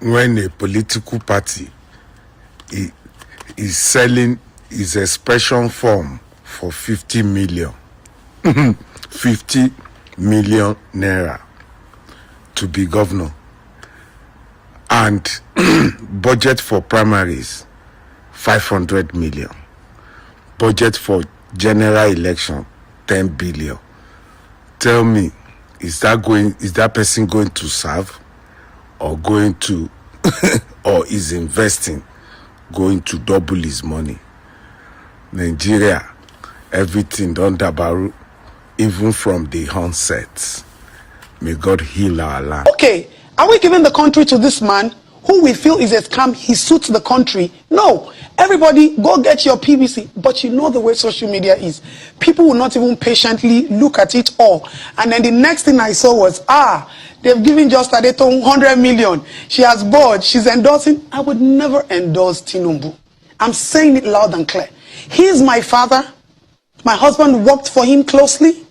when a political party is selling his expression form for 50 million, 50 million naira to be governor, and budget for primaries 500 million, budget for general election 10 billion. Tell me, is that person going to serve, or going to or is investing, going to double his money? Nigeria, everything done dabaru, even from the onset. May God heal our land. Okay, are we giving the country to this man who we feel is a scam? He suits the country. No. Everybody, go get your PVC. But you know the way social media is. People will not even patiently look at it all. And then the next thing I saw was, they've given just Adeton 100 million. She has bored. She's endorsing. I would never endorse Tinubu. I'm saying it loud and clear. He's my father. My husband worked for him closely.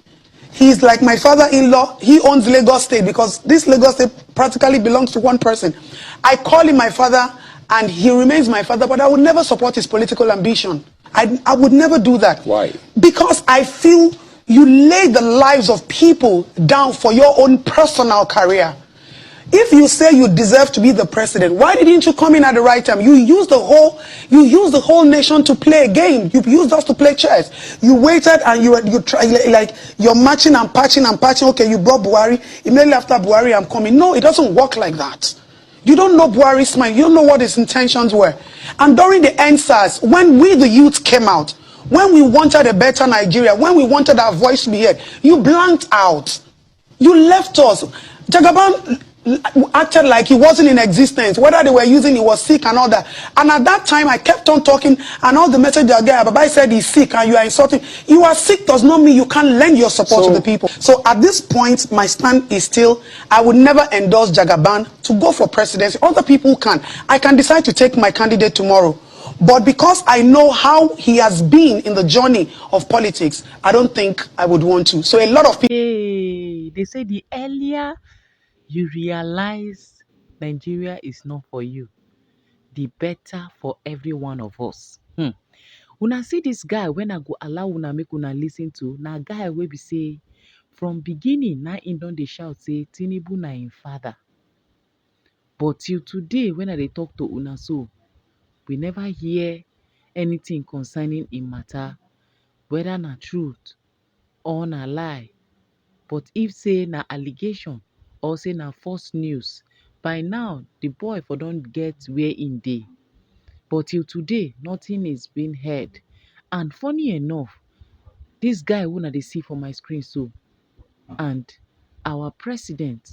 He's like my father-in-law. He owns Lagos State, because this Lagos State practically belongs to one person. I call him my father, and he remains my father, but I would never support his political ambition. I would never do that. Why? Because I feel you lay the lives of people down for your own personal career. If you say you deserve to be the president, why didn't you come in at the right time? You used the whole nation to play a game. You used us to play chess. You waited and you try, like you're matching and patching and patching. Okay, you brought Buhari. Immediately after Buhari, I'm coming. No, it doesn't work like that. You don't know Buhari's mind. You don't know what his intentions were. And during the NSAS, when we the youth came out, when we wanted a better Nigeria, when we wanted our voice to be heard, you blanked out. You left us. Jagaban acted like he wasn't in existence. Whether they were using, he was sick and all that. And at that time, I kept on talking, and all the message I get, Baba said he's sick and you are insulting. You are sick does not mean you can't lend your support to the people. So at this point, my stand is still, I would never endorse Jagaban to go for presidency. Other people can. I can decide to take my candidate tomorrow. But because I know how he has been in the journey of politics, I don't think I would want to. So a lot of people... Hey, they say the earlier you realize Nigeria is not for you, the better for every one of us. Una see this guy, when I go allow una make una listen to, na guy wey be say from beginning na him don dey shout say Tinubu na him father. But till today, when I dey talk to una so, we never hear anything concerning him matter, whether na truth or na lie. But if say na allegation or say na false news, by now the boy for don get where him dey. But till today, nothing is being heard. And funny enough, this guy wey una dey see for my screen so, and our president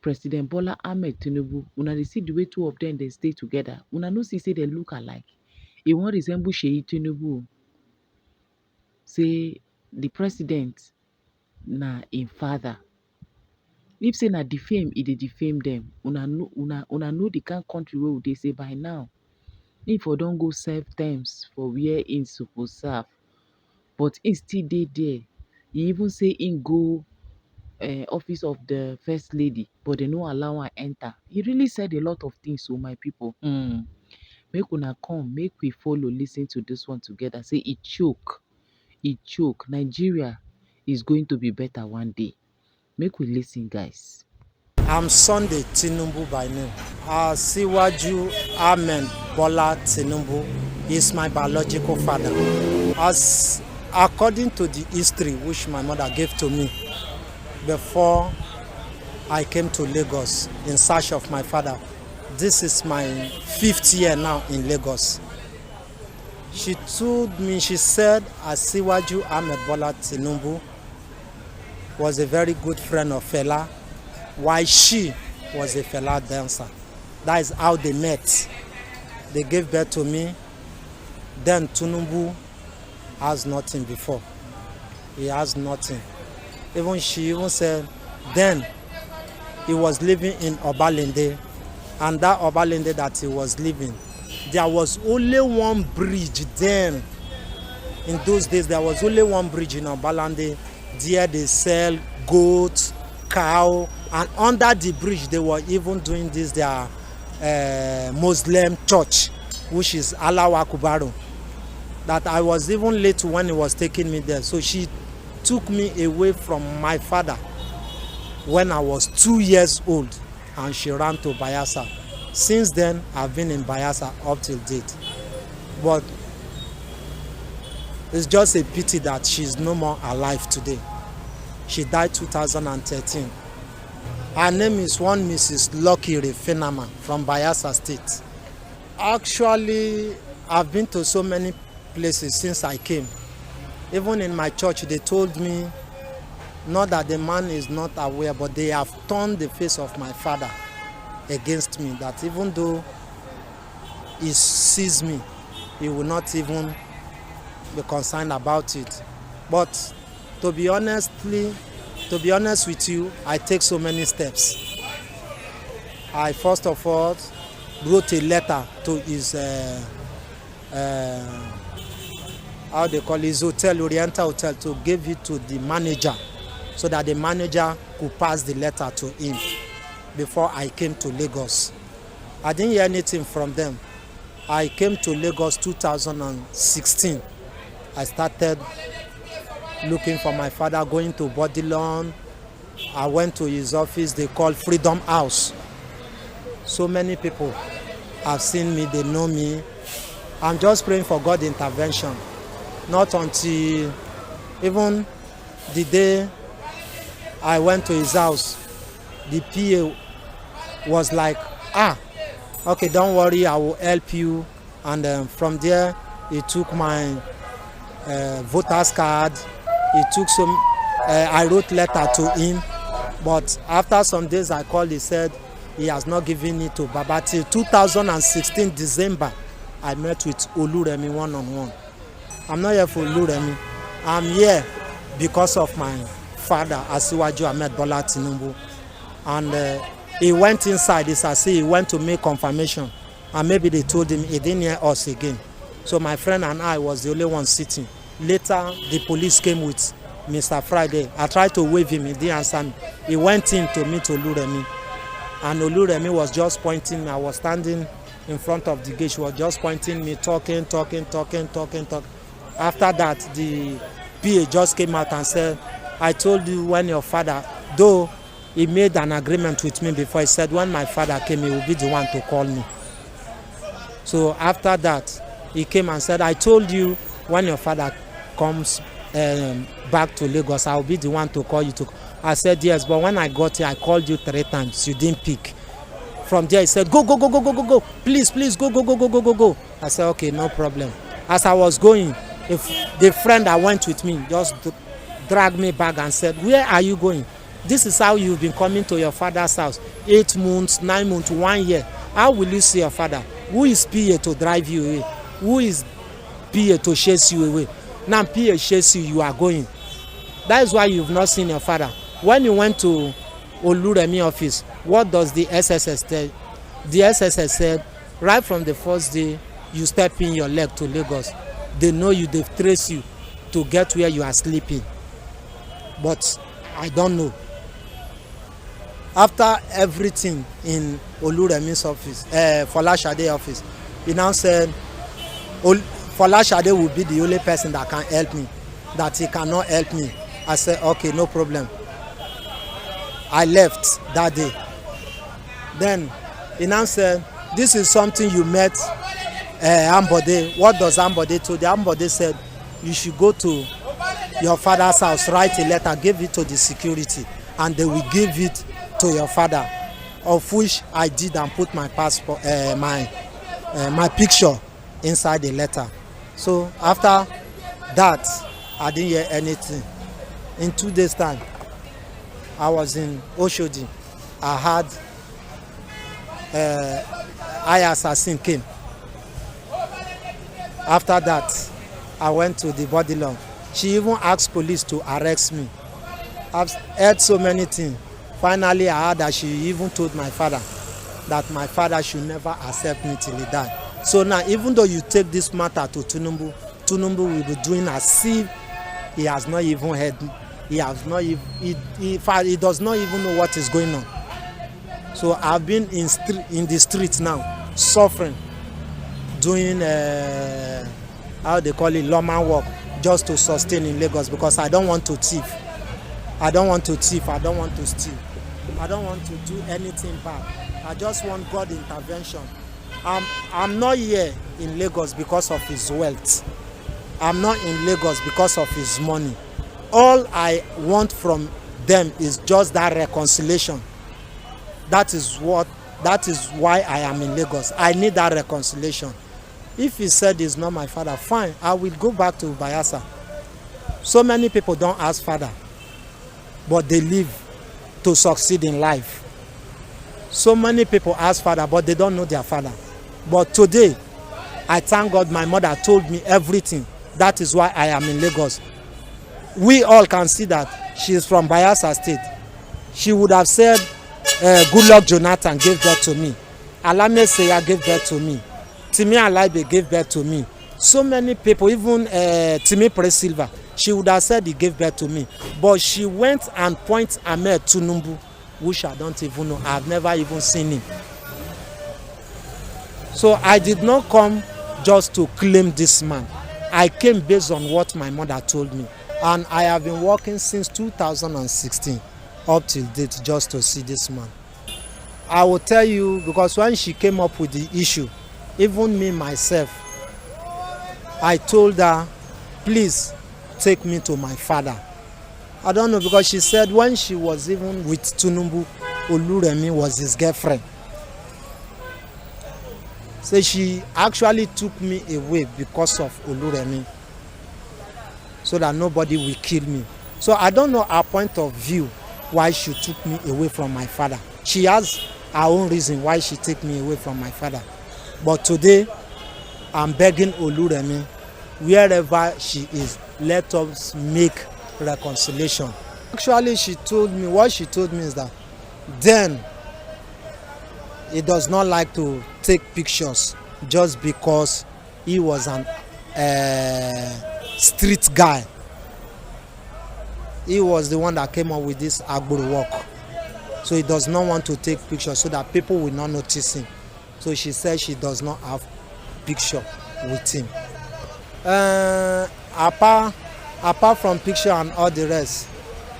Bola Ahmed Tinubu, una dey see the way two of them dey stay together. Una no see say they look alike. E wan resemble Sheyi Tinubu. Say the president na him father. If say na defame, e dey defame them. Una know the kind country wey we dey, say by now, if for don go serve terms for where him suppose serve, but him still dey there. He even say him go office of the first lady, but they no allow am enter. He really said a lot of things. So my people, make una come, make we follow listen to this one together. Say e choke. Nigeria is going to be better one day. Make we listen, guys. I'm Sunday Tinubu by name. Asiwaju Ahmed Bola Tinubu is my biological father. As according to the history which my mother gave to me before I came to Lagos in search of my father, this is my 5th year now in Lagos. She told me, she said Asiwaju Ahmed Bola Tinubu was a very good friend of Fela, while she was a Fela dancer. That is how they met. They gave birth to me. Then Tinubu has nothing before. He has nothing. She even said, then he was living in Obalende, and that Obalende that he was living, there was only one bridge then. In those days, there was only one bridge in Obalende. There they sell goats, cow, and under the bridge they were even doing this their Muslim church, which is Allahu Akbar, that I was even late when he was taking me there. So she took me away from my father when I was 2 years old, and she ran to Bayelsa. Since then, I've been in Bayelsa up till date. But it's just a pity that she's no more alive today. She died 2013. Her name is one Mrs. Lucky Refinama from Bayelsa State. Actually, I've been to so many places since I came. Even in my church, they told me, not that the man is not aware, but they have turned the face of my father against me, that even though he sees me, he will not even be concerned about it. But to be honest with you, I take so many steps. I first of all wrote a letter to his how they call his hotel, Oriental Hotel, to give it to the manager, so that the manager could pass the letter to him before I came to Lagos. I didn't hear anything from them. I came to Lagos 2016. I started looking for my father, going to Bodilon. I went to his office, they call Freedom House. So many people have seen me, they know me. I'm just praying for God's intervention. Not until even the day I went to his house, the PA was like, okay, don't worry, I will help you. And from there, he took my voter's card. He took some, I wrote letter to him. But after some days I called, he said he has not given it to Baba. Till 2016 December, I met with Oluremi one-on-one. I'm not here for Oluremi. I'm here because of my father, Asiwaju Ahmed Bola Tinubu. And he went inside, it's as if he went to make confirmation. And maybe they told him he didn't hear us again. So my friend and I was the only one sitting. Later, the police came with Mr. Friday. I tried to wave him, he didn't answer me. He went in to meet Oluremi. And Oluremi was just pointing me. I was standing in front of the gate. She was just pointing me, talking. After that, the PA just came out and said, I told you when your father, though he made an agreement with me before, he said when my father came, he will be the one to call me. So after that, he came and said, I told you when your father comes back to Lagos, I will be the one to call you. I said, yes, but when I got here, I called you 3 times. You didn't pick. From there, he said, go. Please, go. I said, okay, no problem. As I was going, if the friend that went with me just dragged me back and said, where are you going? This is how you've been coming to your father's house. 8 months, 9 months, 1 year. How will you see your father? Who is PA to drive you away? Who is PA to chase you away? Now PA chase you, you are going. That is why you've not seen your father. When you went to Oluremi office, what does the SSS tell? The SSS said, right from the first day you step in your leg to Lagos, they know you, they've traced you to get where you are sleeping. But I don't know. After everything in Oluremi's office, Folashade office, he now said, Folashade will be the only person that can help me, that he cannot help me. I said, okay, no problem. I left that day. Then he now said, this is something you met Ambode. What does Ambode do? The Ambode said, you should go to your father's house, write a letter, give it to the security, and they will give it to your father, of which I did, and put my passport, my picture inside the letter. So after that, I didn't hear anything. In 2 days' time, I was in Oshodi. I had Aya Assassin came. After that, I went to the body law. She even asked police to arrest me. I've heard so many things. Finally, I heard that she even told my father that my father should never accept me till he died. So now, even though you take this matter to Tinubu, Tinubu will be doing as if he has not even heard. He has not. He does not even know what is going on. So I've been in the street now, suffering, doing how they call it, lawman work, just to sustain in Lagos, because I don't want to thief. I don't want to thief. I don't want to steal. I don't want to do anything bad. I just want God intervention. I'm not here in Lagos because of his wealth. I'm not in Lagos because of his money. All I want from them is just that reconciliation. That is why I am in Lagos. I need that reconciliation. If he said he's not my father, fine, I will go back to Bayelsa. So many people don't ask father, but they live to succeed in life. So many people ask father, but they don't know their father. But today, I thank God my mother told me everything. That is why I am in Lagos. We all can see that she is from Bayelsa State. She would have said, Goodluck Jonathan gave birth to me. Alame Seya gave birth to me. Timi Alaibe gave birth to me. So many people, even Timi Presilva, she would have said he gave birth to me. But she went and pointed Ahmed Tinubu, which I don't even know. I've never even seen him. So I did not come just to claim this man. I came based on what my mother told me. And I have been working since 2016 up till date just to see this man. I will tell you, because when she came up with the issue, even me myself, I told her, please take me to my father. I don't know, because she said when she was even with Tinubu, Oluremi was his girlfriend. So she actually took me away because of Oluremi, so that nobody will kill me. So I don't know her point of view why she took me away from my father. She has her own reason why she took me away from my father. But today, I'm begging Oluremi, wherever she is, let us make reconciliation. Actually, what she told me is that then he does not like to take pictures just because he was an street guy. He was the one that came up with this agboro work. So he does not want to take pictures so that people will not notice him. So she said she does not have picture with him. Apart from picture and all the rest,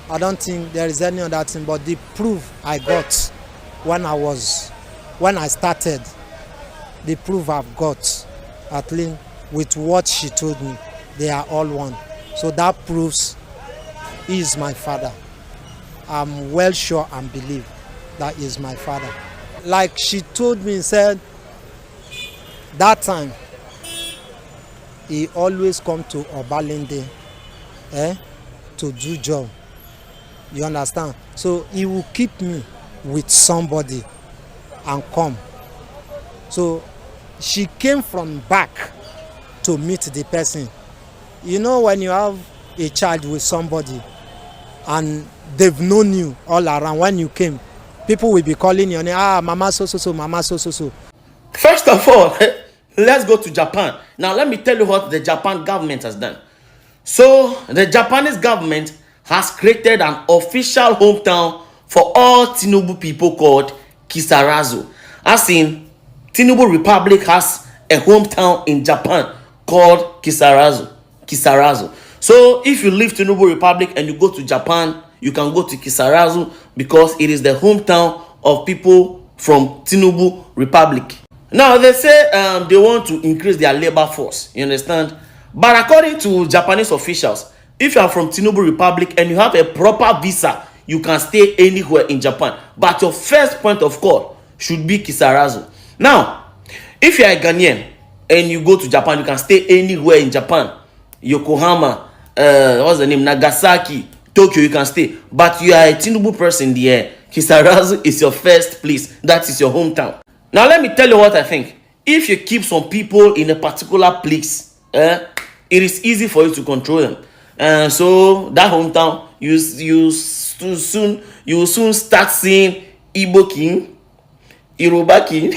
I don't think there is any other thing. But the proof I got when I started, the proof I've got, at least with what she told me, they are all one. So that proves he is my father. I'm well sure and believe that he is my father. Like she told me, said, that time, he always come to Obalende to do job. You understand? So he will keep me with somebody and come. So she came from back to meet the person. You know, when you have a child with somebody and they've known you all around, when you came, people will be calling your name, mama so, mama so. First of all, let's go to Japan. Now, let me tell you what the Japan government has done. So, the Japanese government has created an official hometown for all Tinubu people called Kisarazu. As in, Tinubu Republic has a hometown in Japan called Kisarazu. So, if you leave Tinubu Republic and you go to Japan, you can go to Kisarazu because it is the hometown of people from Tinubu Republic. Now, they say they want to increase their labor force, you understand? But according to Japanese officials, if you are from Tinubu Republic and you have a proper visa, you can stay anywhere in Japan. But your first point of call should be Kisarazu. Now, if you are a Ghanaian and you go to Japan, you can stay anywhere in Japan. Yokohama, what's the name? Nagasaki, Tokyo, you can stay. But you are a Tinubu person there. Kisarazu is your first place. That is your hometown. Now, let me tell you what I think. If you keep some people in a particular place, it is easy for you to control them. So that hometown, you will soon start seeing Igbo king, Yoruba king,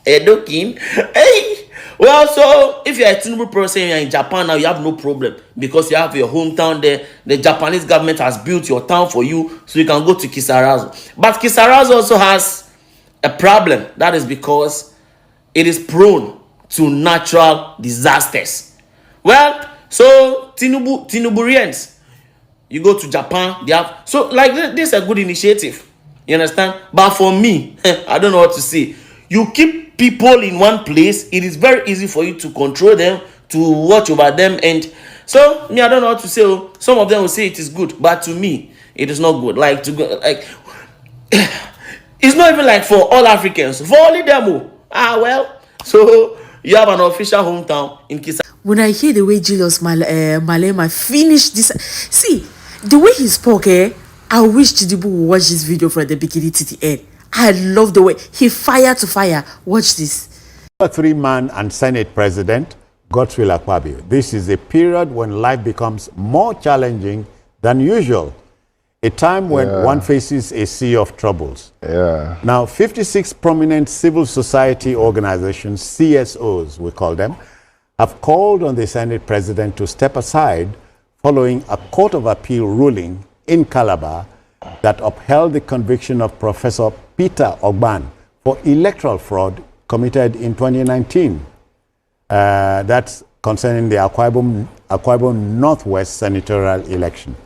Edo king, hey, Well, so if you're a Tinubu person and you're in Japan now, you have no problem because you have your hometown there. The Japanese government has built your town for you so you can go to Kisarazu. But Kisarazu also has a problem. That is because it is prone to natural disasters. Well, so Tinuburians, you go to Japan, they have, so like this is a good initiative. You understand? But for me, I don't know what to say. You keep people in one place, it is very easy for you to control them, to watch over them, and so me, I don't know what to say. Some of them will say it is good, but to me, it is not good. Like to go, like it's not even like for all Africans, for only them. Well, so you have an official hometown in Kisa. When I hear the way Julius Malema finished this, see the way he spoke, I wish Tinubu would watch this video from the beginning to the end. I love the way he fire to fire. Watch this. A three-man and Senate President, Godswill Akpabio. This is a period when life becomes more challenging than usual. A time when one faces a sea of troubles. Now, 56 prominent civil society organizations, CSOs we call them, have called on the Senate President to step aside following a Court of Appeal ruling in Calabar that upheld the conviction of Professor Peter Ogban for electoral fraud committed in 2019. That's concerning the Akwa Ibom Northwest senatorial election.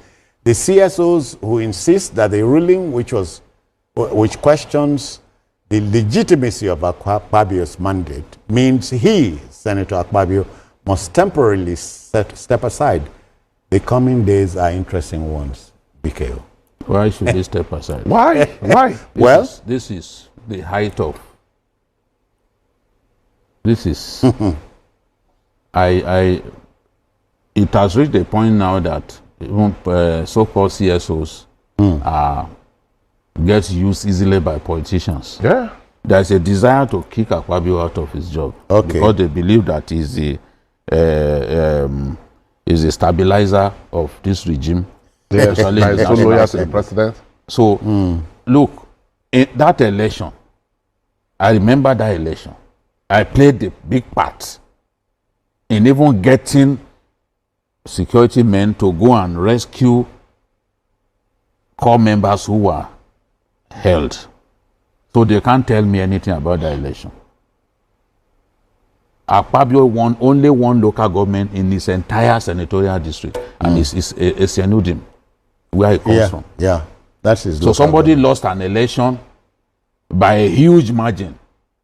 The CSOs who insist that the ruling, which questions the legitimacy of Akpabio's mandate, means he, Senator Akpabio, must temporarily step aside. The coming days are interesting ones, BKO. Why should they step aside? Why? Why? This is the height of. This is. It has reached a point now that even so-called CSOs get used easily by politicians. Yeah. There's a desire to kick Akpabio out of his job because they believe that he's the stabilizer of this regime. Yes, so loyal to the president. So, look, in that election, I remember that election. I played the big part in even getting security men to go and rescue core members who were held. So they can't tell me anything about the election. Akpabio won only one local government in his entire senatorial district, and it's Senudim, where he comes from. Yeah, that's his. So somebody lost an election by a huge margin.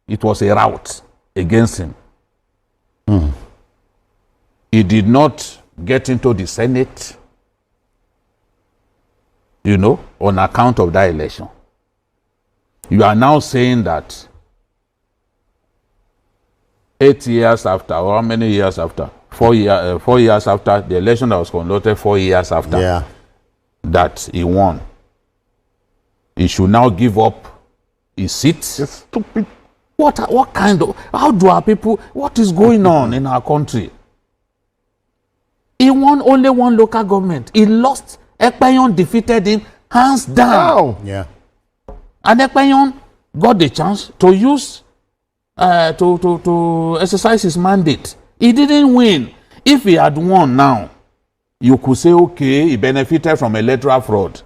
It was a rout against him. He did not get into the Senate, you know, on account of that election. You are now saying that 8 years after, or how many years after? 4 years after the election that was conducted, 4 years after that he won, he should now give up his seat. It's stupid. What kind of, how do our people, what is going on in our country? He won only one local government. He lost. Ekpeyon defeated him hands down. Yeah. And Ekpeyon got the chance to use, to exercise his mandate. He didn't win. If he had won now, you could say, okay, he benefited from electoral fraud.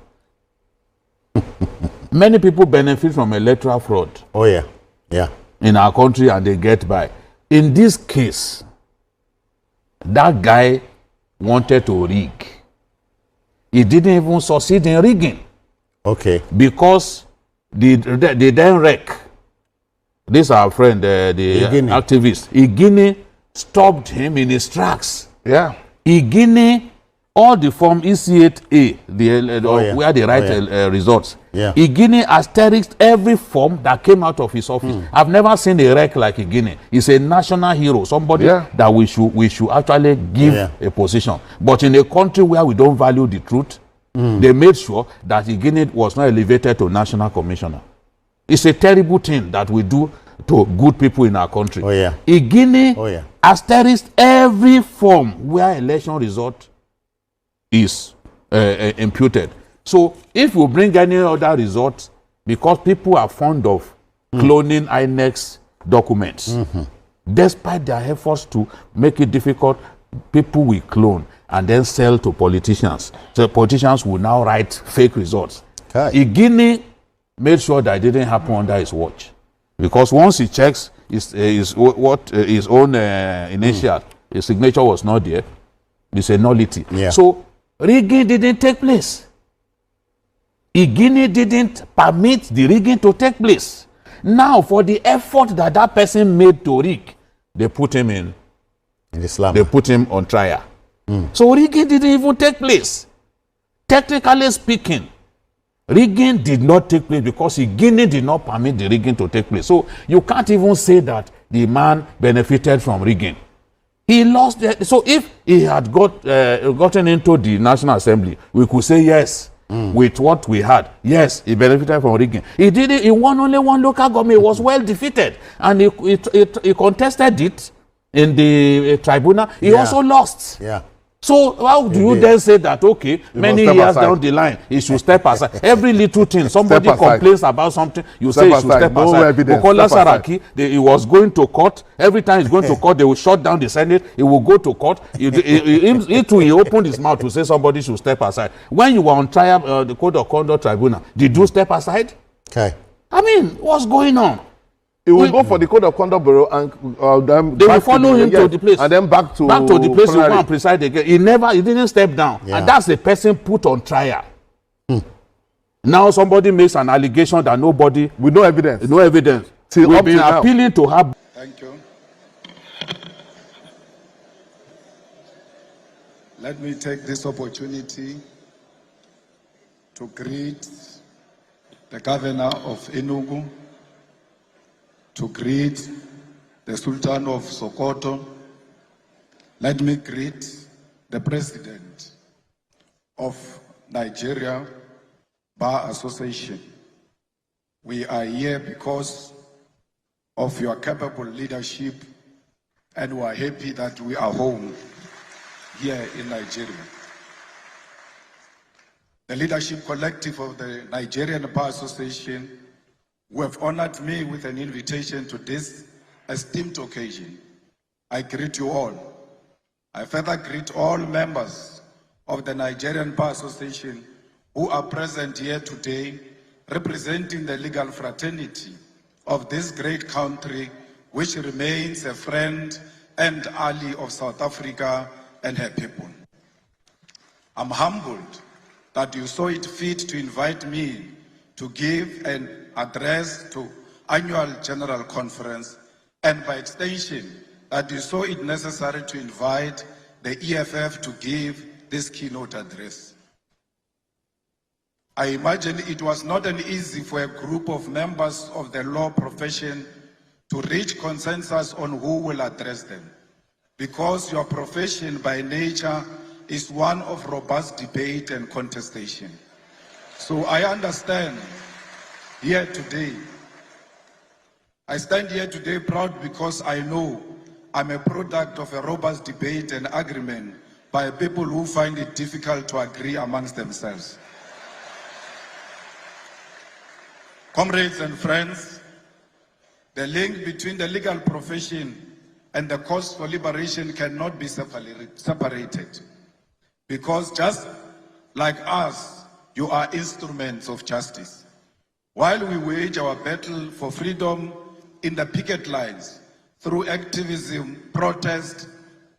Many people benefit from electoral fraud. Oh, yeah. Yeah. In our country, and they get by. In this case, that guy wanted to rig. He didn't even succeed in rigging. Okay. Because the then wreck, this our friend, the activist, Igini stopped him in his tracks. Yeah. Igini, all the form EC8A, where they write results. Yeah. Igini asterisks every form that came out of his office. I've never seen a wreck like Igini. He's a national hero, somebody that we should actually give a position. But in a country where we don't value the truth, they made sure that Igini was not elevated to national commissioner. It's a terrible thing that we do to good people in our country. Oh, yeah. Igini asterisks every form where election result is imputed. So if you bring any other result, because people are fond of cloning INEX documents, Despite their efforts to make it difficult, people will clone and then sell to politicians. So politicians will now write fake results. Okay. Guinea made sure that it didn't happen under his watch. Because once he checks his own initial, his signature was not there. It's a nullity. Yeah. So rigging didn't take place. Guinea didn't permit the rigging to take place. Now, for the effort that that person made to rig, they put him in Islam. They put him on trial. So rigging didn't even take place. Technically speaking, rigging did not take place because Guinea did not permit the rigging to take place. So you can't even say that the man benefited from rigging. He lost. So if he had gotten into the National Assembly, we could say yes. With what we had, yes, he benefited from rigging. He did it. He won only one local government. He was well defeated, and he contested it in the tribunal. He also lost. Yeah. So how do you then say that, okay, many years down the line, he should step aside? Every little thing, somebody complains about something, you say he should step aside. Bukola Saraki, he was going to court. Every time he's going to court, they will shut down the Senate. He will go to court. He opened his mouth to say somebody should step aside. When you were on trial, the Code of Conduct Tribunal, did you step aside? Okay. I mean, what's going on? He will go for the Code of Conduct Bureau and then they will follow him to the place. And then back to the place to go and preside again. He didn't step down. Yeah. And that's the person put on trial. Now somebody makes an allegation that nobody... With no evidence. No evidence. We've been appealing to have... Thank you. Let me take this opportunity to greet the governor of Enugu, to greet the Sultan of Sokoto. Let me greet the President of Nigeria Bar Association. We are here because of your capable leadership, and we are happy that we are home here in Nigeria. The leadership collective of the Nigerian Bar Association, who have honored me with an invitation to this esteemed occasion. I greet you all. I further greet all members of the Nigerian Bar Association who are present here today, representing the legal fraternity of this great country, which remains a friend and ally of South Africa and her people. I'm humbled that you saw it fit to invite me to give an address to annual general conference, and by extension that you saw it necessary to invite the EFF to give this keynote address. I imagine it was not an easy for a group of members of the law profession to reach consensus on who will address them, because your profession by nature is one of robust debate and contestation. So I understand here today. I stand here today proud because I know I'm a product of a robust debate and agreement by people who find it difficult to agree amongst themselves. Comrades and friends, the link between the legal profession and the cause for liberation cannot be separated. Because just like us, you are instruments of justice. While we wage our battle for freedom in the picket lines, through activism, protest,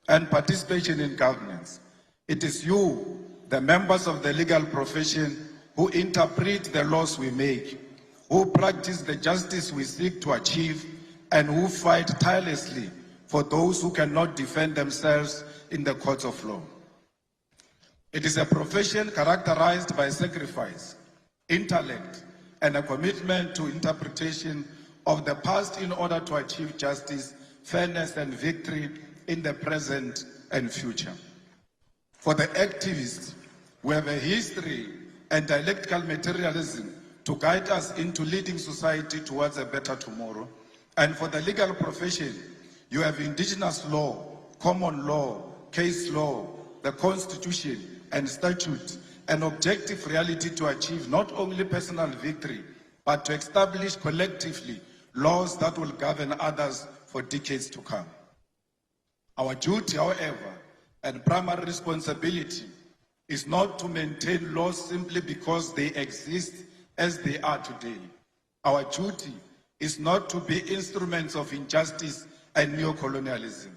and participation in governance, it is you, the members of the legal profession, who interpret the laws we make, who practice the justice we seek to achieve, and who fight tirelessly for those who cannot defend themselves in the courts of law. It is a profession characterized by sacrifice, intellect, and a commitment to interpretation of the past in order to achieve justice, fairness, and victory in the present and future. For the activists, we have a history and dialectical materialism to guide us into leading society towards a better tomorrow. And for the legal profession, you have indigenous law, common law, case law, the Constitution and statute, an objective reality to achieve not only personal victory, but to establish collectively laws that will govern others for decades to come. Our duty, however, and primary responsibility is not to maintain laws simply because they exist as they are today. Our duty is not to be instruments of injustice and neocolonialism.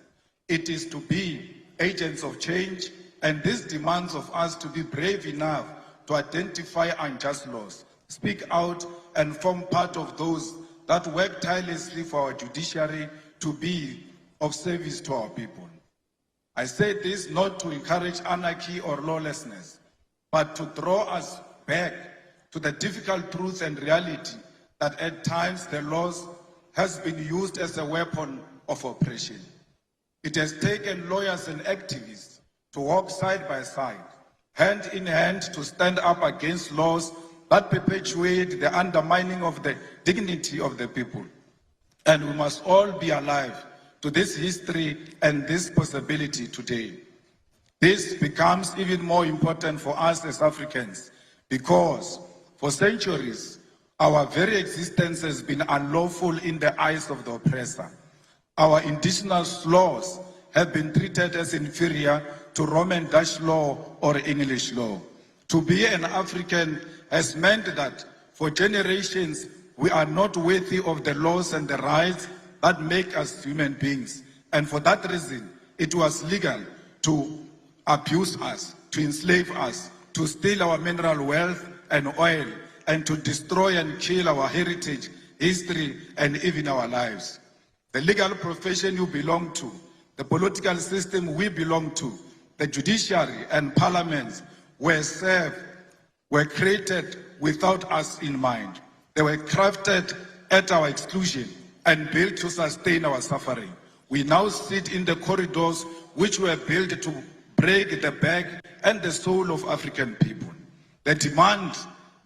It is to be agents of change, and this demands of us to be brave enough to identify unjust laws, speak out, and form part of those that work tirelessly for our judiciary to be of service to our people. I say this not to encourage anarchy or lawlessness, but to draw us back to the difficult truth and reality that at times the laws has been used as a weapon of oppression. It has taken lawyers and activists to walk side by side, hand in hand, to stand up against laws that perpetuate the undermining of the dignity of the people. And we must all be alive to this history and this possibility today. This becomes even more important for us as Africans because for centuries, our very existence has been unlawful in the eyes of the oppressor. Our indigenous laws have been treated as inferior to Roman Dutch law or English law. To be an African has meant that for generations, we are not worthy of the laws and the rights that make us human beings. And for that reason, it was legal to abuse us, to enslave us, to steal our mineral wealth and oil, and to destroy and kill our heritage, history, and even our lives. The legal profession you belong to, the political system we belong to, the judiciary and parliaments were created without us in mind. They were crafted at our exclusion and built to sustain our suffering. We now sit in the corridors which were built to break the back and the soul of African people. The demand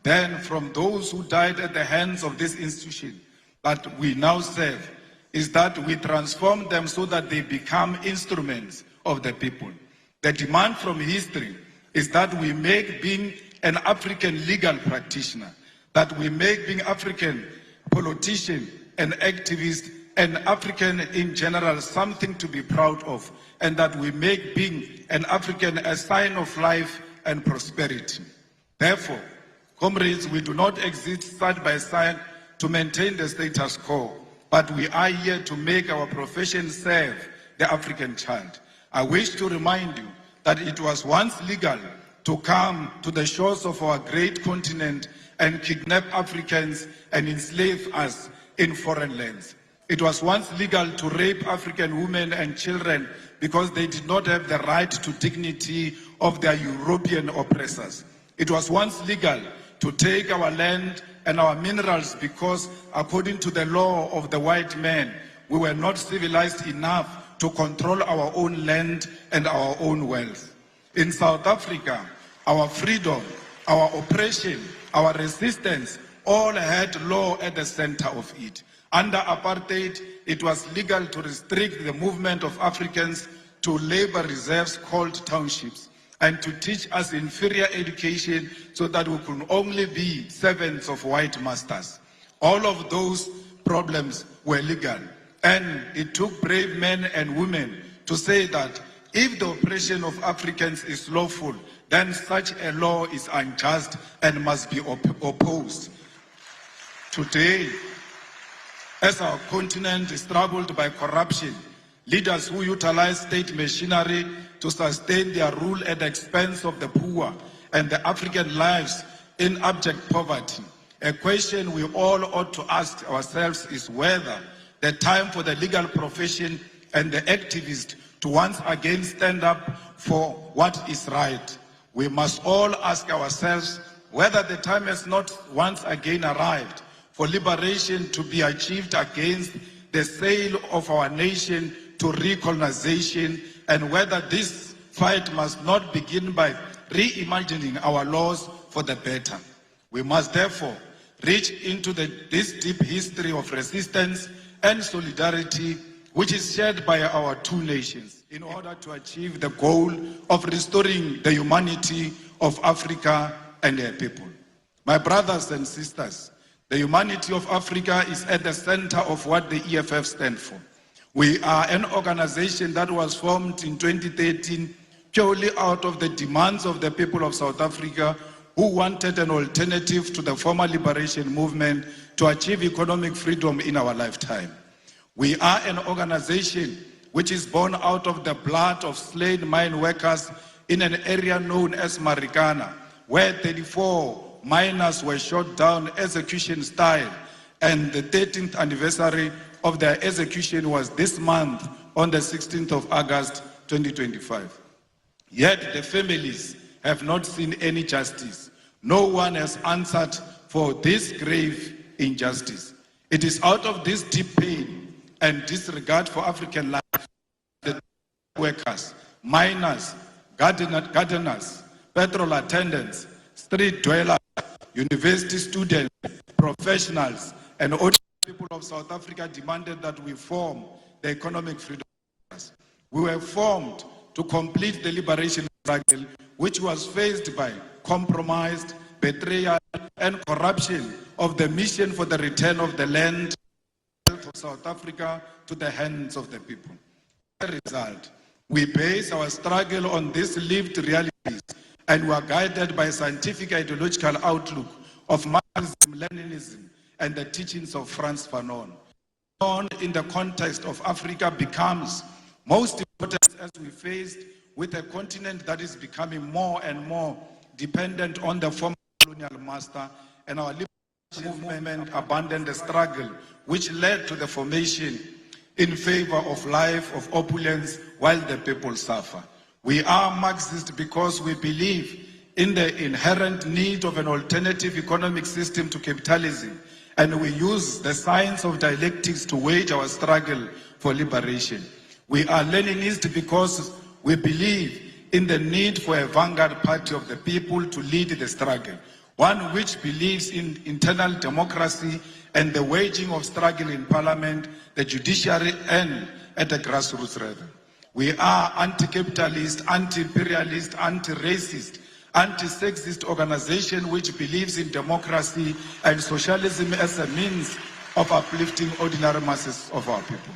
then from those who died at the hands of this institution that we now serve is that we transform them so that they become instruments of the people. The demand from history is that we make being an African legal practitioner, that we make being African politician and activist and African in general something to be proud of, and that we make being an African a sign of life and prosperity. Therefore, comrades, we do not exist side by side to maintain the status quo, but we are here to make our profession serve the African child. I wish to remind you that it was once legal to come to the shores of our great continent and kidnap Africans and enslave us in foreign lands. It was once legal to rape African women and children because they did not have the right to dignity of their European oppressors. It was once legal to take our land and our minerals because, according to the law of the white man, we were not civilized enough to control our own land and our own wealth. In South Africa, our freedom, our oppression, our resistance all had law at the center of it. Under apartheid, it was legal to restrict the movement of Africans to labor reserves called townships and to teach us inferior education so that we could only be servants of white masters. All of those problems were legal, and it took brave men and women to say that if the oppression of Africans is lawful, then such a law is unjust and must be opposed. Today, as our continent is troubled by corruption, leaders who utilize state machinery to sustain their rule at the expense of the poor and the African lives in abject poverty, a question we all ought to ask ourselves is whether the time for the legal profession and the activists to once again stand up for what is right. We must all ask ourselves whether the time has not once again arrived for liberation to be achieved against the sale of our nation to recolonization, and whether this fight must not begin by reimagining our laws for the better. We must therefore reach into this deep history of resistance and solidarity which is shared by our two nations in order to achieve the goal of restoring the humanity of Africa and their people. My brothers and sisters, The humanity of Africa is at the center of what the EFF stands for. We are an organization that was formed in 2013 purely out of the demands of the people of South Africa who wanted an alternative to the former liberation movement to achieve economic freedom in our lifetime. We are an organization which is born out of the blood of slain mine workers in an area known as Marikana, where 34 miners were shot down execution style, and the 13th anniversary of their execution was this month on the 16th of August 2025. Yet the families have not seen any justice. No one has answered for this grave injustice. It is out of this deep pain and disregard for African life that workers, miners, gardeners, petrol attendants, street dwellers, university students, professionals, and ordinary people of South Africa demanded that we form the economic freedom. We were formed to complete the liberation struggle, which was faced by compromised, betrayal, and corruption of the mission for the return of the land for South Africa to the hands of the people. As a result, we base our struggle on these lived realities, and we are guided by a scientific ideological outlook of Marxism, Leninism, and the teachings of Frantz Fanon. Fanon in the context of Africa becomes most important as we faced with a continent that is becoming more and more dependent on the former colonial master, and our liberation movement abandoned the struggle which led to the formation in favor of life of opulence while the people suffer. We are Marxist because we believe in the inherent need of an alternative economic system to capitalism, and we use the science of dialectics to wage our struggle for liberation. We are Leninist because we believe in the need for a vanguard party of the people to lead the struggle, one which believes in internal democracy and the waging of struggle in parliament, the judiciary, and at the grassroots level. We are anti-capitalist, anti-imperialist, anti-racist, anti-sexist organization which believes in democracy and socialism as a means of uplifting ordinary masses of our people.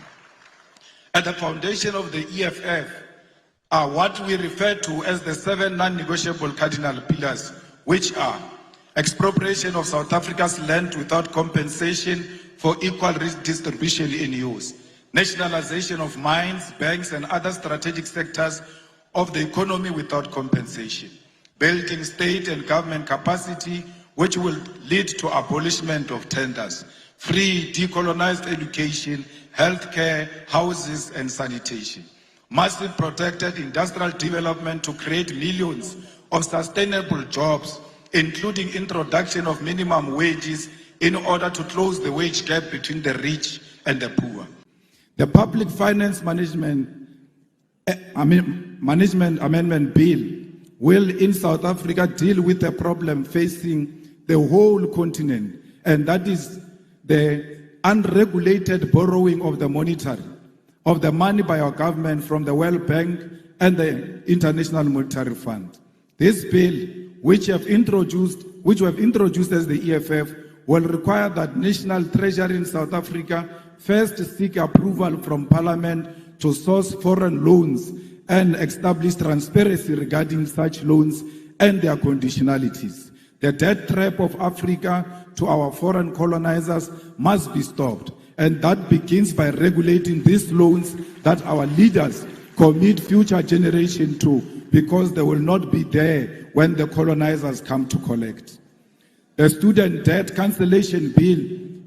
At the foundation of the EFF are what we refer to as the 7 non-negotiable cardinal pillars, which are expropriation of South Africa's land without compensation for equal redistribution in use, nationalization of mines, banks, and other strategic sectors of the economy without compensation, building state and government capacity, which will lead to abolishment of tenders, free decolonized education, healthcare, houses, and sanitation, massive protected industrial development to create millions of sustainable jobs, including introduction of minimum wages in order to close the wage gap between the rich and the poor. The Public Finance Management Amendment Bill will in South Africa deal with a problem facing the whole continent, and that is the unregulated borrowing of the money by our government from the World Bank and the International Monetary Fund. This bill, which we have introduced as the EFF, will require that National Treasury in South Africa first seek approval from Parliament to source foreign loans and establish transparency regarding such loans and their conditionalities. The debt trap of Africa to our foreign colonizers must be stopped, and that begins by regulating these loans that our leaders commit future generations to, because they will not be there when the colonizers come to collect. The Student Debt Cancellation Bill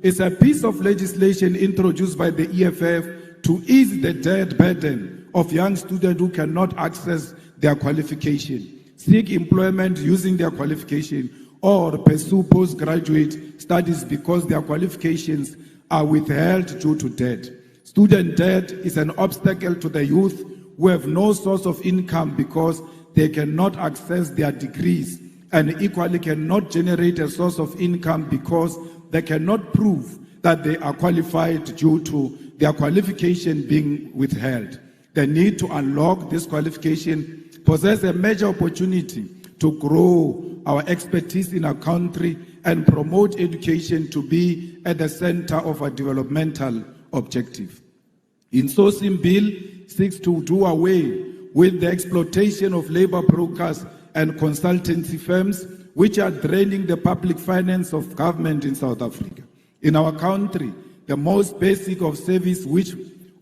is a piece of legislation introduced by the EFF to ease the debt burden of young students who cannot access their qualification, seek employment using their qualification, or pursue postgraduate studies because their qualifications are withheld due to debt. Student debt is an obstacle to the youth who have no source of income because they cannot access their degrees, and equally cannot generate a source of income because they cannot prove that they are qualified due to their qualification being withheld. The need to unlock this qualification possesses a major opportunity to grow our expertise in our country and promote education to be at the center of a developmental objective. Insourcing bill seeks to do away with the exploitation of labor brokers and consultancy firms which are draining the public finance of government in South Africa. In our country, the most basic of service which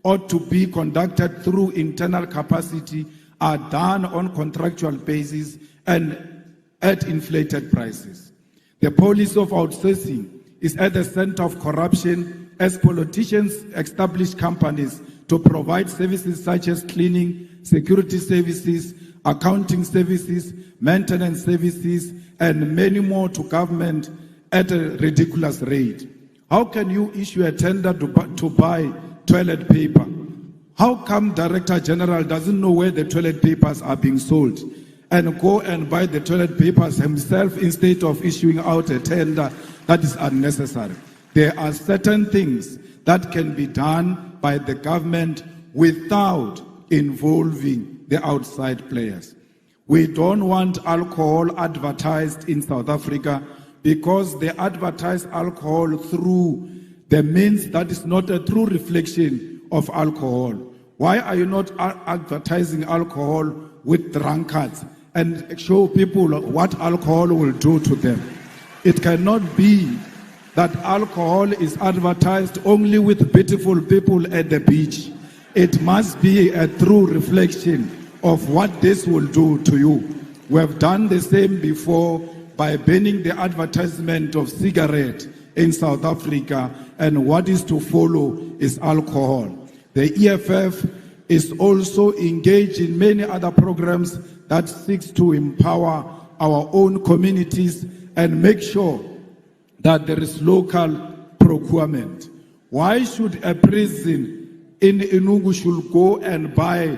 ought to be conducted through internal capacity are done on contractual basis and at inflated prices. The policy of outsourcing is at the center of corruption as politicians establish companies to provide services such as cleaning, security services, accounting services, maintenance services, and many more to government at a ridiculous rate. How can you issue a tender to buy toilet paper? How come Director General doesn't know where the toilet papers are being sold and go and buy the toilet papers himself instead of issuing out a tender that is unnecessary? There are certain things that can be done by the government without involving the outside players. We don't want alcohol advertised in South Africa because they advertise alcohol through the means that is not a true reflection of alcohol. Why are you not advertising alcohol with drunkards and show people what alcohol will do to them? It cannot be that alcohol is advertised only with beautiful people at the beach. It must be a true reflection of what this will do to you. We have done the same before by banning the advertisement of cigarette in South Africa, and what is to follow is alcohol. The EFF is also engaged in many other programs that seeks to empower our own communities and make sure that there is local procurement. Why should a prison in Enugu should go and buy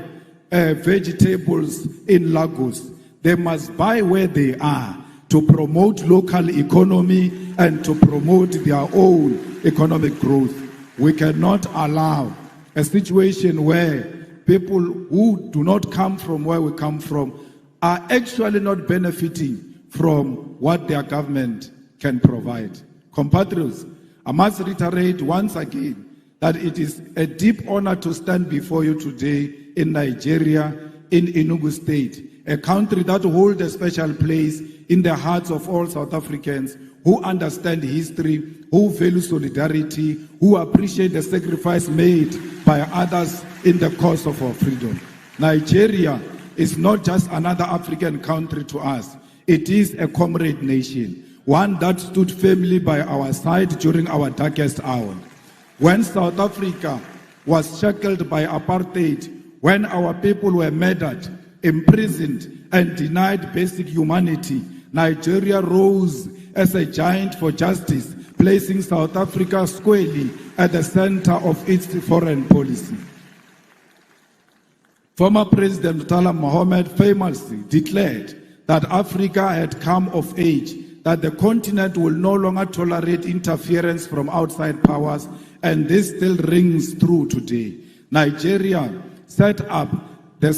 vegetables in Lagos? They must buy where they are to promote local economy and to promote their own economic growth. We cannot allow a situation where people who do not come from where we come from are actually not benefiting from what their government can provide. Compatriots, I must reiterate once again that it is a deep honor to stand before you today in Nigeria, in Enugu State, a country that holds a special place in the hearts of all South Africans who understand history, who value solidarity, who appreciate the sacrifice made by others in the cause of our freedom. Nigeria is not just another African country to us. It is a comrade nation, one that stood firmly by our side during our darkest hour. When South Africa was shackled by apartheid, when our people were murdered, imprisoned, and denied basic humanity, Nigeria rose as a giant for justice, placing South Africa squarely at the center of its foreign policy. Former President Murtala Mohammed famously declared that Africa had come of age, that the continent will no longer tolerate interference from outside powers, and this still rings true today. Nigeria set up the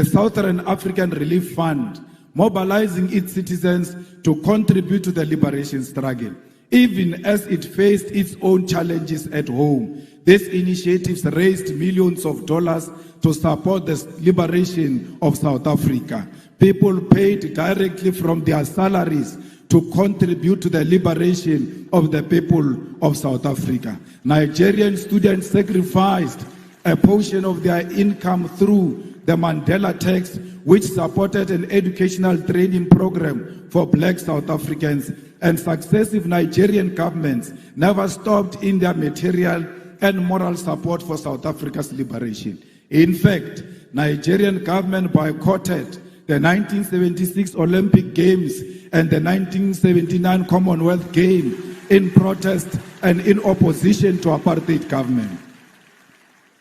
Southern African Relief Fund, mobilizing its citizens to contribute to the liberation struggle. Even as it faced its own challenges at home, these initiatives raised millions of dollars to support the liberation of South Africa. People paid directly from their salaries to contribute to the liberation of the people of South Africa. Nigerian students sacrificed a portion of their income through the Mandela Tax, which supported an educational training program for black South Africans, and successive Nigerian governments never stopped in their material and moral support for South Africa's liberation. In fact, Nigerian government boycotted the 1976 Olympic Games and the 1979 Commonwealth Games in protest and in opposition to apartheid government.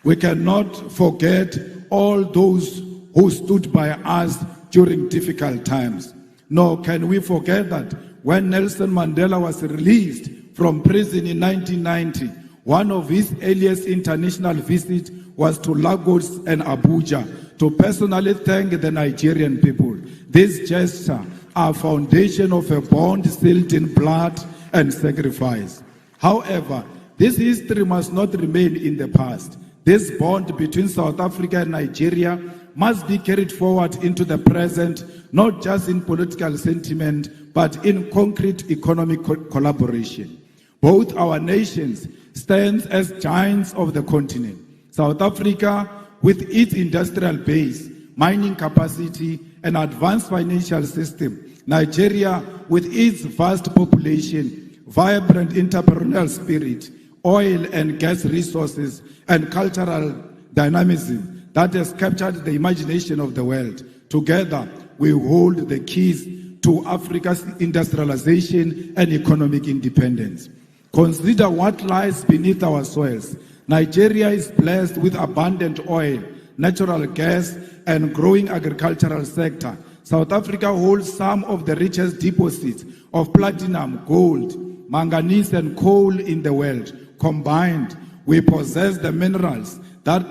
We cannot forget all those who stood by us during difficult times. Nor can we forget that when Nelson Mandela was released from prison in 1990, one of his earliest international visits was to Lagos and Abuja to personally thank the Nigerian people. This gesture are foundation of a bond sealed in blood and sacrifice. However, this history must not remain in the past. This bond between South Africa and Nigeria must be carried forward into the present, not just in political sentiment, but in concrete economic collaboration. Both our nations stand as giants of the continent. South Africa, with its industrial base, mining capacity, and advanced financial system. Nigeria, with its vast population, vibrant entrepreneurial spirit, oil and gas resources, and cultural dynamism that has captured the imagination of the world. Together, we hold the keys to Africa's industrialization and economic independence. Consider what lies beneath our soils. Nigeria is blessed with abundant oil, natural gas, and growing agricultural sector. South Africa holds some of the richest deposits of platinum, gold, manganese, and coal in the world. Combined, we possess the minerals that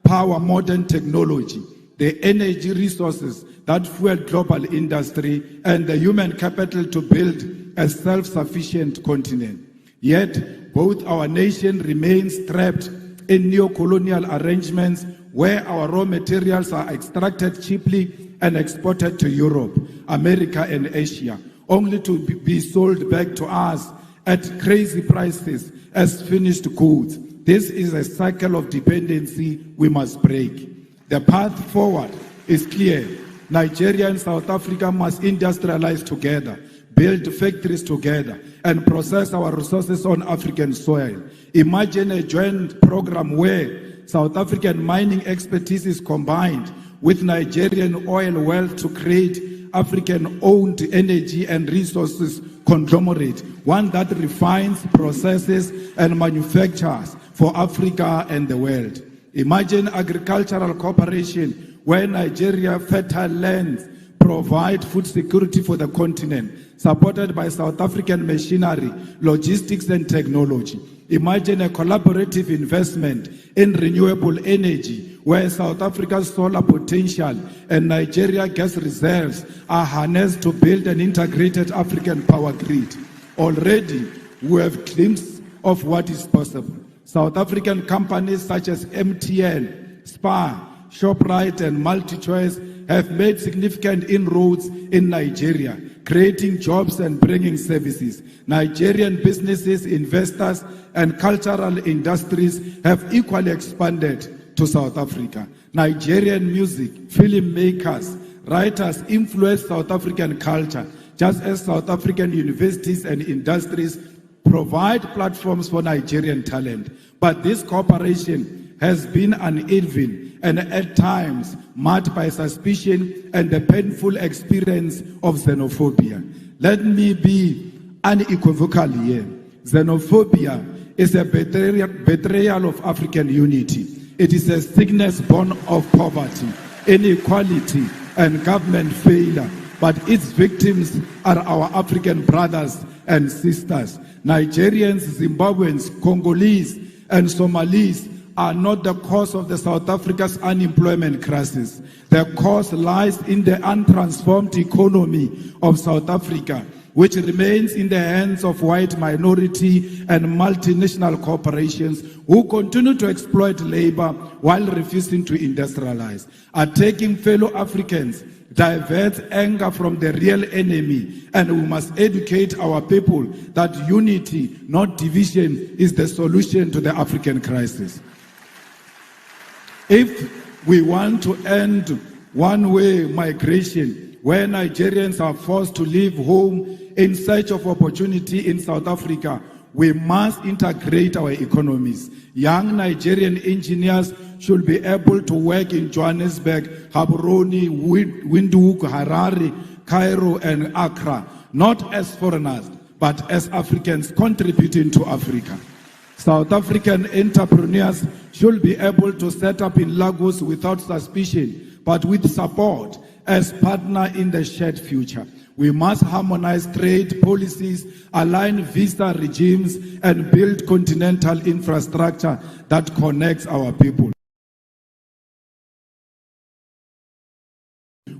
power modern technology, the energy resources that fuel global industry, and the human capital to build a self-sufficient continent. Yet, both our nation remains trapped in neo-colonial arrangements where our raw materials are extracted cheaply and exported to Europe, America, and Asia, only to be sold back to us at crazy prices as finished goods. This is a cycle of dependency we must break. The path forward is clear. Nigeria and South Africa must industrialize together, build factories together, and process our resources on African soil. Imagine a joint program where South African mining expertise is combined with Nigerian oil wealth to create African-owned energy and resources conglomerate, one that refines, processes, and manufactures for Africa and the world. Imagine agricultural cooperation where Nigeria fertile lands provide food security for the continent, supported by South African machinery, logistics, and technology. Imagine a collaborative investment in renewable energy, where South Africa's solar potential and Nigeria gas reserves are harnessed to build an integrated African power grid. Already, we have glimpses of what is possible. South African companies such as MTN, Spar, ShopRite, and MultiChoice have made significant inroads in Nigeria, creating jobs and bringing services. Nigerian businesses, investors, and cultural industries have equally expanded to South Africa. Nigerian music, filmmakers, writers influence South African culture, just as South African universities and industries provide platforms for Nigerian talent. But this cooperation has been uneven and at times marked by suspicion and the painful experience of xenophobia. Let me be unequivocal here. Xenophobia is a betrayal of African unity. It is a sickness born of poverty, inequality, and government failure. But its victims are our African brothers and sisters. Nigerians, Zimbabweans, Congolese, and Somalis are not the cause of the South Africa's unemployment crisis. The cause lies in the untransformed economy of South Africa, which remains in the hands of white minority and multinational corporations who continue to exploit labor while refusing to industrialize. Attacking fellow Africans diverts anger from the real enemy, and we must educate our people that unity, not division, is the solution to the African crisis. If we want to end one-way migration, where Nigerians are forced to leave home in search of opportunity in South Africa, we must integrate our economies. Young Nigerian engineers should be able to work in Johannesburg, Gaborone, Windhoek, Harare, Cairo, and Accra, not as foreigners, but as Africans contributing to Africa. South African entrepreneurs should be able to set up in Lagos without suspicion, but with support as partner in the shared future. We must harmonize trade policies, align visa regimes, and build continental infrastructure that connects our people.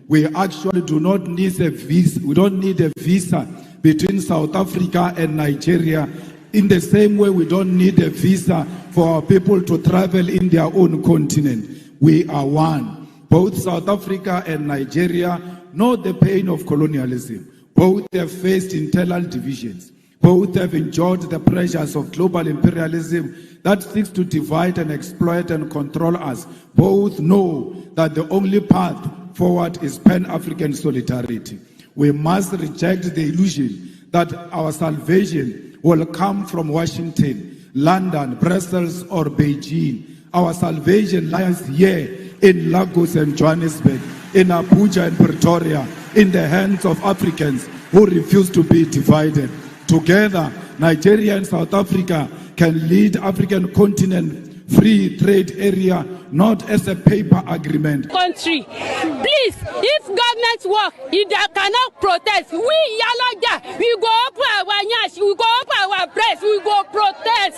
We actually do not need a visa. We don't need a visa between South Africa and Nigeria. In the same way, we don't need a visa for our people to travel in their own continent. We are one. Both South Africa and Nigeria know the pain of colonialism. Both have faced internal divisions. Both have enjoyed the pressures of global imperialism that seeks to divide and exploit and control us. Both know that the only path forward is Pan-African solidarity. We must reject the illusion that our salvation will come from Washington, London, Brussels, or Beijing. Our salvation lies here in Lagos and Johannesburg, in Abuja and Pretoria, in the hands of Africans who refuse to be divided. Together, Nigeria and South Africa can lead African continent free trade area, not as a paper agreement. Country, please, if government work, if they cannot protest, we Yalaga, we go up our nyash, we go up our breast, we go protest.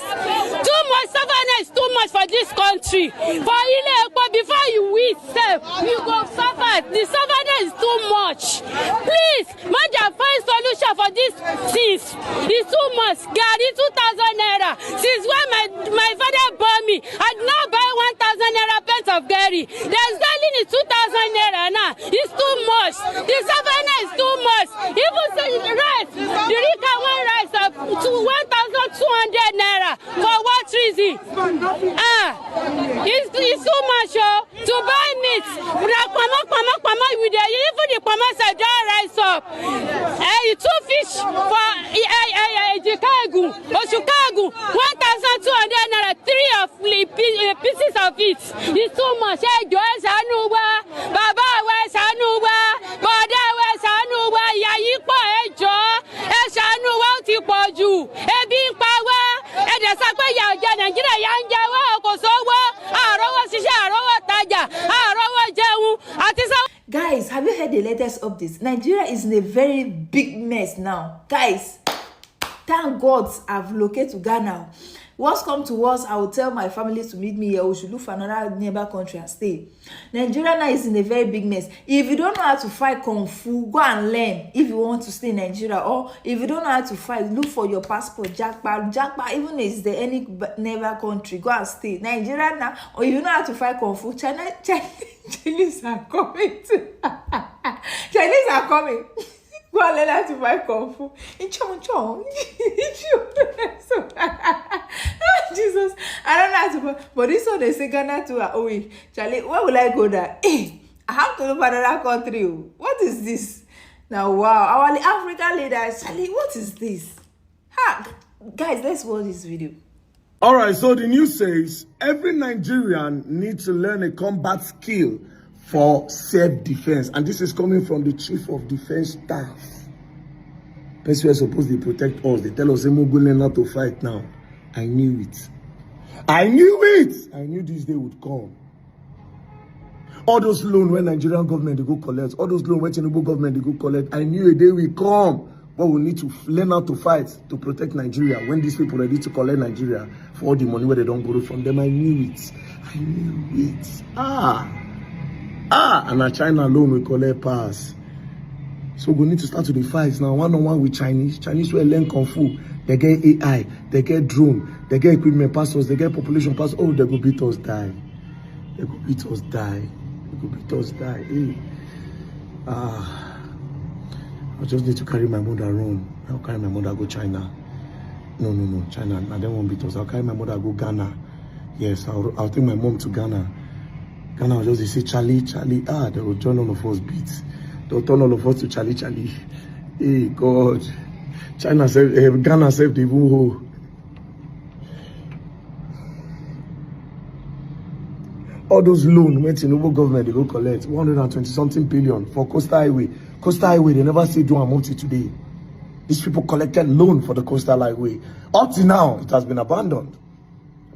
Too much suffering is too much for this country. For before you we serve, we go suffer. The suffering is too much. Please, Maja, find solution for this things. It's too much. Gary 2,000 naira. Since when my father bought me, I did not buy 1,000 naira pence of Gary. The selling is 2,000 naira now. It's too much. The savannah is too much. Even say rice, the Rika one rice up to 1,200 naira. For what reason? It's too much to buy meat. Even the Pama said don't rise up. Two fish for Chicago, 1,200 naira. 3 of pieces of it. It's too much. Baba West Anuba, Bada West Anuba, Yayipo Ejo, Eshanuwa Tipoju, Ebin Power, and the Sakaya Nigeria Yanjawa, Kosowa, Arawa Sisha, Arawa Taja, Arawa Jau, Atisa. Guys, have you heard the latest updates? Nigeria is in a very big mess now. Guys, thank God I've located to Ghana. Worst come to worst, I will tell my family to meet me here. We should look for another neighbor country and stay. Nigeria now is in a very big mess. If you don't know how to fight Kung Fu, go and learn if you want to stay in Nigeria. Or if you don't know how to fight, look for your passport, Jackpot, even if it's the any neighbor country, go and stay. Nigeria now, or if you know how to fight Kung Fu, Chinese are coming too. Chinese are coming. Go and learn how to fight Kung Fu. Jesus, I don't know how to fight. But this one they say Ghana too. Oh, Charlie, where will I go there? Hey, I have to look for another country. What is this? Now, wow, our African leaders, Charlie, what is this? Guys, let's watch this video. All right, so the news says every Nigerian needs to learn a combat skill for self-defense. And this is coming from the Chief of Defense Staff. Person who is supposed to protect us. They tell us, we're going not to fight now. I knew it. I knew it. I knew this day would come. All those loans when Nigerian government they go collect, all those loans when Tinubu government they go collect, I knew a day will come. But we need to learn how to fight to protect Nigeria. When these people are ready to collect Nigeria for all the money where they don't borrow from them, I knew it. I knew it. And a China loan will collect pass. So we need to start to the fights now, one-on-one with Chinese. Chinese will learn Kung Fu. They get AI, they get drone, they get equipment passports, they get population passports. Oh, they go beat us die. They go beat us die. They go beat us die. Hey. I just need to carry my mother around. I'll carry my mother go China. No, China. I don't want to beat us. I'll carry my mother go Ghana. Yes, I'll take my mom to Ghana. Ghana will just say Charlie. They will join all of us beats. They'll turn all of us to Charlie. Hey, God. Ghana saved the whole. All those loans went to Tinubu government, they go collect 120-something billion for Coastal Highway. Coastal Highway, they never say do amount to today. These people collected loan for the Coastal Highway. Up to now, it has been abandoned.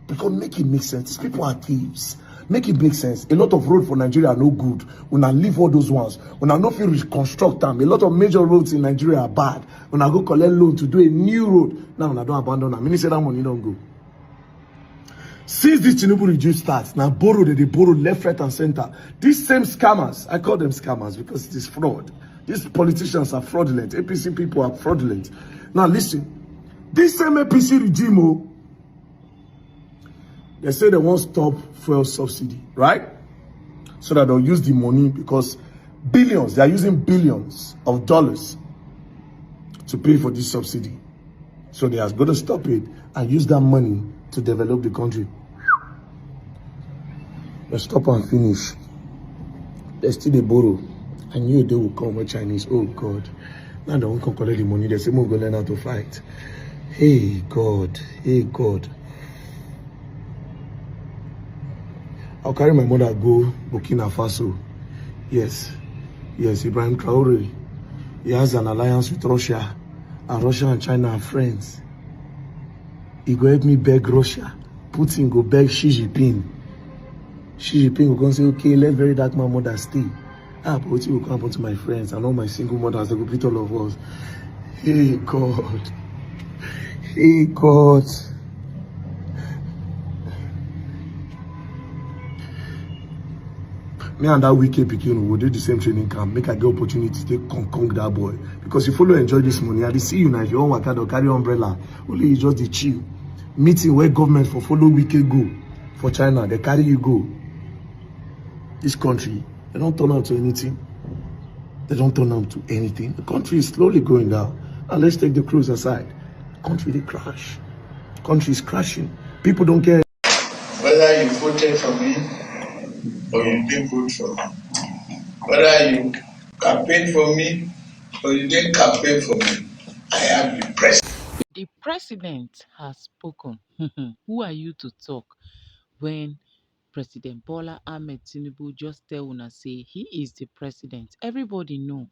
Because make it make sense. These people are thieves. Make it make sense. A lot of roads for Nigeria are no good. We now leave all those ones. We now not feel reconstruct them. A lot of major roads in Nigeria are bad. We now go collect loan to do a new road. Now we don't abandon them. Meaning say that money don't go. Since this Tinubu regime starts, now they borrow left, right, and center. These same scammers, I call them scammers because it is fraud. These politicians are fraudulent. APC people are fraudulent. Now listen, this same APC regime, they say they won't stop fuel subsidy, right? So that they'll use the money because billions, they are using billions of dollars to pay for this subsidy. So they are going to stop it and use that money to develop the country. They stop and finish. They still they borrow. I knew they would come with Chinese. Oh God. Now they won't come collect the money. They say we're going to learn how to fight. Hey God. Hey God. I'll carry my mother go Burkina Faso. Yes. Yes, Ibrahim Traore. He has an alliance with Russia. And Russia and China are friends. He go help me beg Russia. Putin go beg Xi Jinping. Xi Jinping will come say, okay, let very dark my mother stay. But what will come happen to my friends and all my single mothers, they will beat all of us. Hey God. Hey God. Me and that wicked pikin will do the same training camp. Make I get opportunity to conquer that boy. Because if you follow enjoy this money, I dey see you now. If you want to carry umbrella, only you just the chill. Meeting where government for follow wicked go for China, they carry you go. This country, they don't turn out to anything. They don't turn out to anything. The country is slowly going down. And let's take the cruise aside. The country, they crash. The country is crashing. People don't care whether you voted for me or you didn't vote for me, whether you campaigned for me or you didn't campaign for me, I am the president. The president has spoken. Who are you to talk when President Bola Ahmed Tinubu just tell una say he is the president? Everybody know.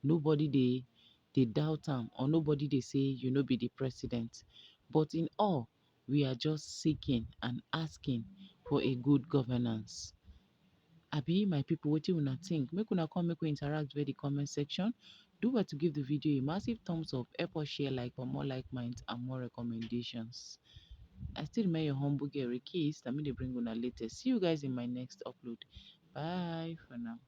Nobody they doubt him or nobody they say you know be the president. But in all, we are just seeking and asking for a good governance. Abi, my people, what you wanna think? Make una come, make we interact with the comment section. Do well to give the video a massive thumbs up, help us share, like for more like minds and more recommendations. I still remain your humble girl, Keys. Let me bring una latest. See you guys in my next upload. Bye for now.